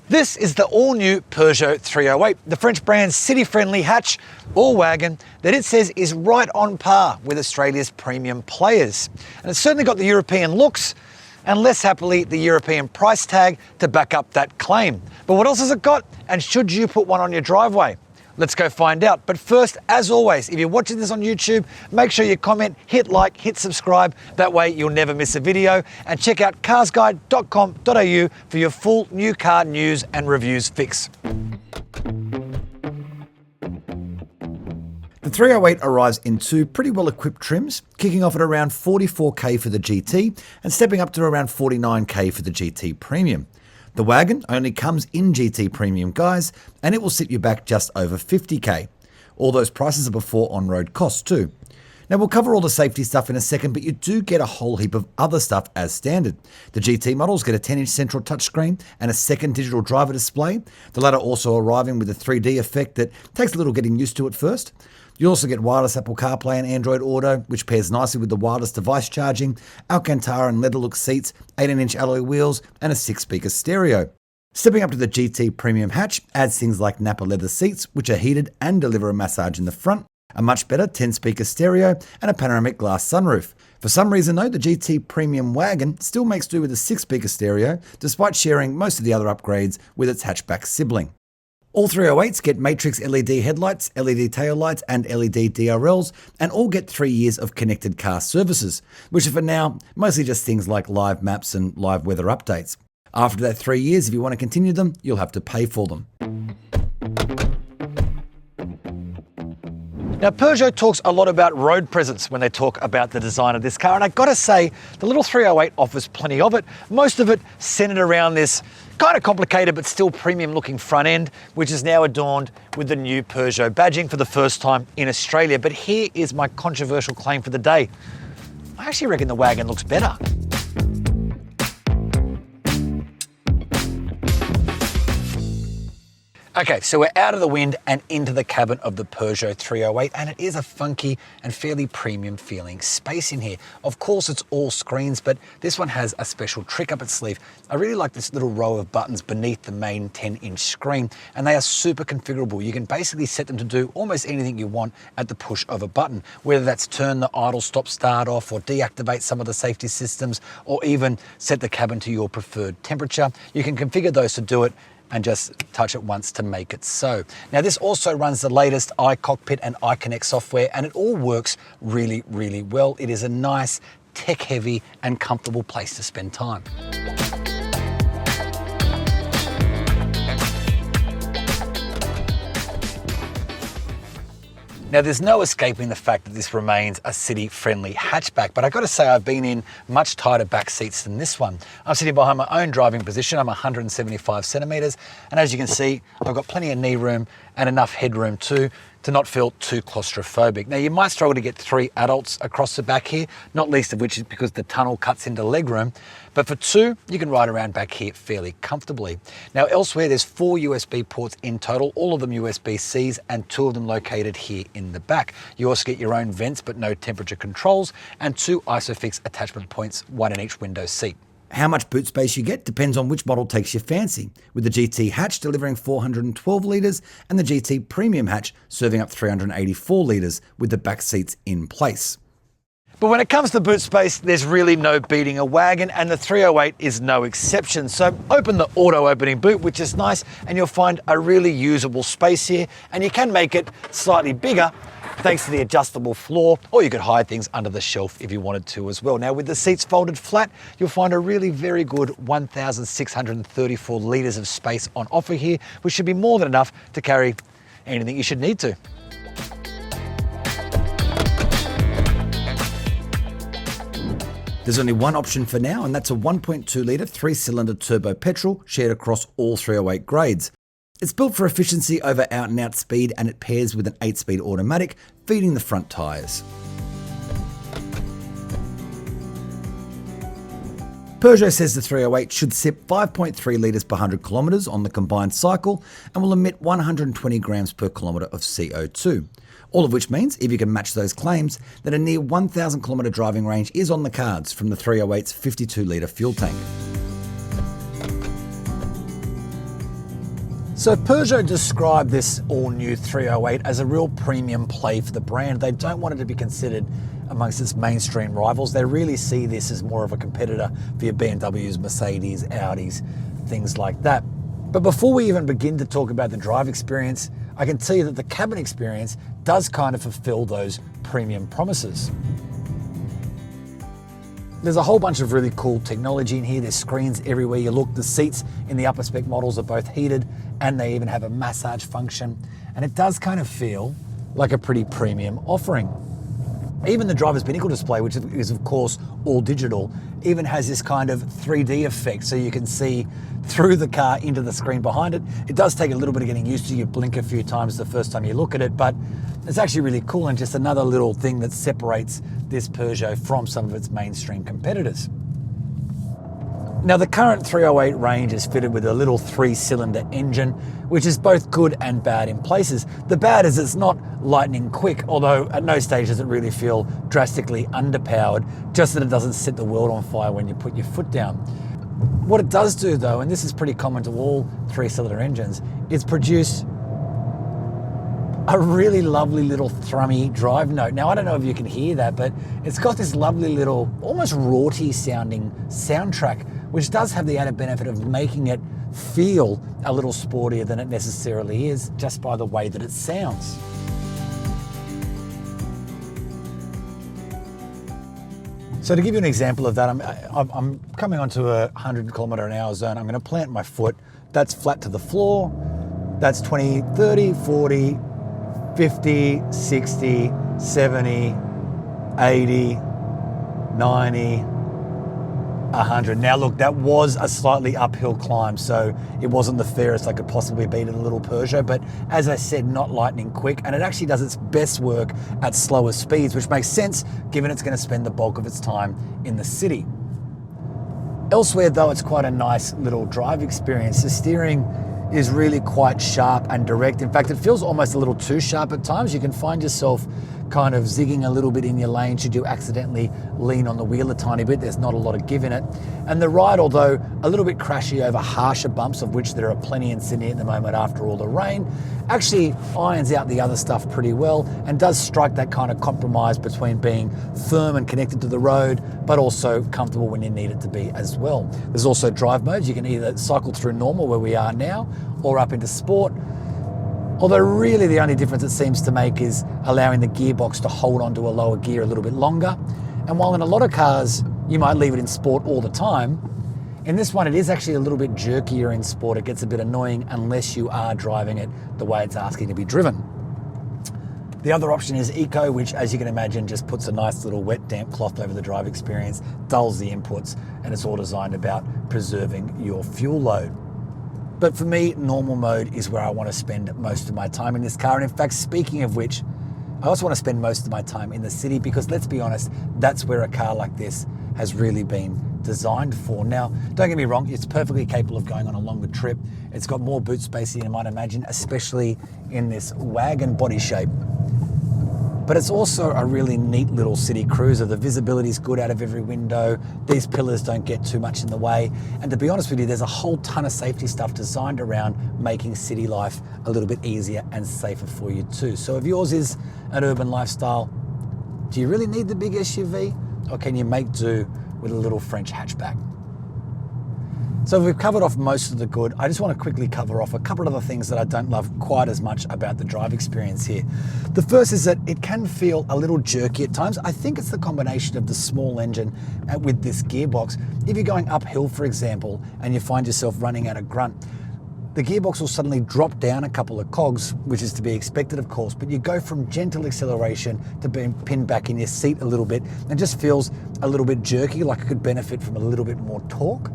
This is the all-new Peugeot 308, the French brand's city-friendly hatch or wagon that it says is right on par with Australia's premium players. And it's certainly got the European looks and less happily the European price tag to back up that claim. But what else has it got? And should you put one on your driveway? Let's go find out. But first, as always, if you're watching this on YouTube, make sure you comment, hit like, hit subscribe. That way you'll never miss a video. And check out carsguide.com.au for your full new car news and reviews fix. The 308 arrives in two pretty well equipped trims, kicking off at around 44k for the GT and stepping up to around 49k for the GT Premium. The wagon only comes in GT Premium guise, and it will sit you back just over 50k. All those prices are before on-road costs too. Now we'll cover all the safety stuff in a second, but you do get a whole heap of other stuff as standard. The GT models get a 10-inch central touchscreen and a second digital driver display, the latter also arriving with a 3D effect that takes a little getting used to at first. You also get wireless Apple CarPlay and Android Auto, which pairs nicely with the wireless device charging, Alcantara and leather look seats, 18-inch alloy wheels, and a 6-speaker stereo. Stepping up to the GT Premium hatch adds things like Napa leather seats, which are heated and deliver a massage in the front, a much better 10-speaker stereo, and a panoramic glass sunroof. For some reason though, the GT Premium wagon still makes do with a 6-speaker stereo, despite sharing most of the other upgrades with its hatchback sibling. All 308s get Matrix LED headlights, LED taillights, and LED DRLs, and all get 3 years of connected car services, which are for now mostly just things like live maps and live weather updates. After that 3 years, if you want to continue them, you'll have to pay for them. Now, Peugeot talks a lot about road presence when they talk about the design of this car, and I've got to say, the little 308 offers plenty of it, most of it centered around this kind of complicated but still premium looking front end, which is now adorned with the new Peugeot badging for the first time in Australia. But here is my controversial claim for the day. I actually reckon the wagon looks better. Okay, so we're out of the wind and into the cabin of the Peugeot 308, and it is a funky and fairly premium feeling space in here. Of course, it's all screens, but this one has a special trick up its sleeve. I really like this little row of buttons beneath the main 10-inch screen, and they are super configurable. You can basically set them to do almost anything you want at the push of a button, whether that's turn the idle stop start off or deactivate some of the safety systems, or even set the cabin to your preferred temperature. You can configure those to do it and just touch it once to make it so. Now this also runs the latest iCockpit and iConnect software, and it all works really, really well. It is a nice, tech-heavy and comfortable place to spend time. Now, there's no escaping the fact that this remains a city-friendly hatchback, but I've got to say I've been in much tighter back seats than this one. I'm sitting behind my own driving position. I'm 175 centimetres, and as you can see, I've got plenty of knee room and enough headroom too to not feel too claustrophobic. Now, you might struggle to get 3 adults across the back here, not least of which is because the tunnel cuts into legroom, but for 2, you can ride around back here fairly comfortably. Now, elsewhere, there's 4 USB ports in total, all of them USB-Cs, and 2 of them located here in the back. You also get your own vents, but no temperature controls, and 2 ISOFIX attachment points, 1 in each window seat. How much boot space you get depends on which model takes your fancy, with the GT hatch delivering 412 litres and the GT Premium hatch serving up 384 litres with the back seats in place. But when it comes to boot space, there's really no beating a wagon, and the 308 is no exception. So open the auto-opening boot, which is nice, and you'll find a really usable space here, and you can make it slightly bigger thanks to the adjustable floor, or you could hide things under the shelf if you wanted to as well. Now, with the seats folded flat, you'll find a really very good 1,634 litres of space on offer here, which should be more than enough to carry anything you should need to. There's only one option for now, and that's a 1.2 litre 3-cylinder turbo petrol shared across all 308 grades. It's built for efficiency over out-and-out speed, and it pairs with an 8-speed automatic, feeding the front tyres. Peugeot says the 308 should sip 5.3 litres per 100 kilometres on the combined cycle and will emit 120 grams per kilometre of CO2. All of which means, if you can match those claims, that a near 1,000 kilometre driving range is on the cards from the 308's 52 litre fuel tank. So Peugeot described this all-new 308 as a real premium play for the brand. They don't want it to be considered amongst its mainstream rivals. They really see this as more of a competitor for your BMWs, Mercedes, Audis, things like that. But before we even begin to talk about the drive experience, I can tell you that the cabin experience does kind of fulfill those premium promises. There's a whole bunch of really cool technology in here. There's screens everywhere you look. The seats in the upper spec models are both heated and they even have a massage function. And it does kind of feel like a pretty premium offering. Even the driver's pinnacle display, which is of course all digital, even has this kind of 3D effect so you can see through the car into the screen behind it. It does take a little bit of getting used to. You blink a few times the first time you look at it, but it's actually really cool and just another little thing that separates this Peugeot from some of its mainstream competitors. Now the current 308 range is fitted with a little 3-cylinder engine, which is both good and bad in places. The bad is it's not lightning quick, although at no stage does it really feel drastically underpowered, just that it doesn't set the world on fire when you put your foot down. What it does do though, and this is pretty common to all 3-cylinder engines, is produce a really lovely little thrummy drive note. Now I don't know if you can hear that, but it's got this lovely little, almost raughty sounding soundtrack, which does have the added benefit of making it feel a little sportier than it necessarily is, just by the way that it sounds. So to give you an example of that, I'm coming onto a 100km/h zone. I'm going to plant my foot. That's flat to the floor. That's 20, 30, 40, 50, 60, 70, 80, 90, 100. Now look, that was a slightly uphill climb, so it wasn't the fairest I could possibly beat in a little Peugeot, but as I said, not lightning quick, and it actually does its best work at slower speeds, which makes sense given it's going to spend the bulk of its time in the city. Elsewhere though, it's quite a nice little drive experience. The steering is really quite sharp and direct. In fact, it feels almost a little too sharp at times. You can find yourself kind of zigging a little bit in your lane should you accidentally lean on the wheel a tiny bit. There's not a lot of give in it. And the ride, although a little bit crashy over harsher bumps, of which there are plenty in Sydney at the moment after all the rain, actually irons out the other stuff pretty well and does strike that kind of compromise between being firm and connected to the road, but also comfortable when you need it to be as well. There's also drive modes. You can either cycle through normal, where we are now, or up into sport. Although really the only difference it seems to make is allowing the gearbox to hold onto a lower gear a little bit longer. And while in a lot of cars, you might leave it in sport all the time, in this one it is actually a little bit jerkier in sport. It gets a bit annoying unless you are driving it the way it's asking to be driven. The other option is Eco, which as you can imagine just puts a nice little wet damp cloth over the drive experience, dulls the inputs, and it's all designed about preserving your fuel load. But for me, normal mode is where I want to spend most of my time in this car. And in fact, speaking of which, I also want to spend most of my time in the city because let's be honest, that's where a car like this has really been designed for. Now, don't get me wrong, it's perfectly capable of going on a longer trip. It's got more boot space than you might imagine, especially in this wagon body shape. But it's also a really neat little city cruiser. The visibility is good out of every window. These pillars don't get too much in the way. And to be honest with you, there's a whole ton of safety stuff designed around making city life a little bit easier and safer for you too. So if yours is an urban lifestyle, do you really need the big SUV? Or can you make do with a little French hatchback? So we've covered off most of the good. I just want to quickly cover off a couple of other things that I don't love quite as much about the drive experience here. The first is that it can feel a little jerky at times. I think it's the combination of the small engine with this gearbox. If you're going uphill, for example, and you find yourself running out of grunt, the gearbox will suddenly drop down a couple of cogs, which is to be expected, of course, but you go from gentle acceleration to being pinned back in your seat a little bit and just feels a little bit jerky, like it could benefit from a little bit more torque.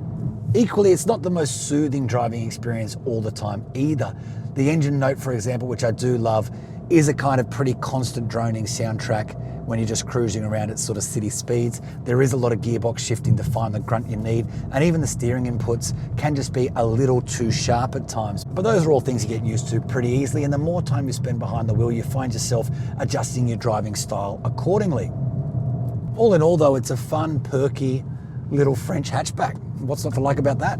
Equally, it's not the most soothing driving experience all the time either. The engine note, for example, which I do love, is a kind of pretty constant droning soundtrack when you're just cruising around at sort of city speeds. There is a lot of gearbox shifting to find the grunt you need, and even the steering inputs can just be a little too sharp at times. But those are all things you get used to pretty easily, and the more time you spend behind the wheel, you find yourself adjusting your driving style accordingly. All in all though, it's a fun, perky little French hatchback. What's not to like about that?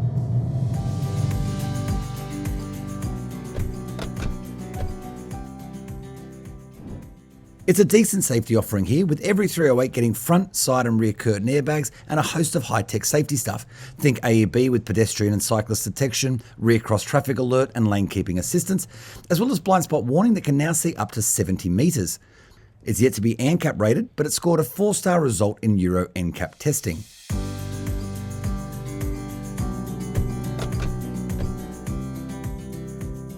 It's a decent safety offering here, with every 308 getting front, side and rear curtain airbags and a host of high-tech safety stuff. Think AEB with pedestrian and cyclist detection, rear cross traffic alert and lane keeping assistance, as well as blind spot warning that can now see up to 70 metres. It's yet to be ANCAP rated, but it scored a 4-star result in Euro NCAP testing.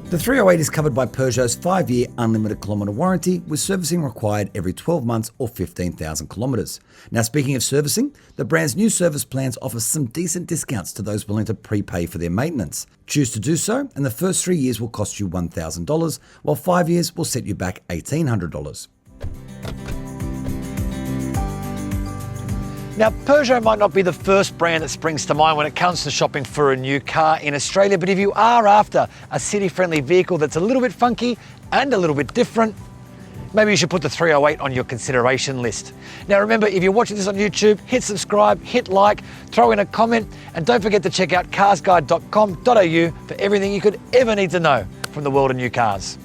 The 308 is covered by Peugeot's 5-year unlimited kilometre warranty, with servicing required every 12 months or 15,000 kilometres. Now, speaking of servicing, the brand's new service plans offer some decent discounts to those willing to prepay for their maintenance. Choose to do so, and the first 3 years will cost you $1,000, while 5 years will set you back $1,800. Now, Peugeot might not be the first brand that springs to mind when it comes to shopping for a new car in Australia, but if you are after a city-friendly vehicle that's a little bit funky and a little bit different, maybe you should put the 308 on your consideration list. Now remember, if you're watching this on YouTube, hit subscribe, hit like, throw in a comment, and don't forget to check out carsguide.com.au for everything you could ever need to know from the world of new cars.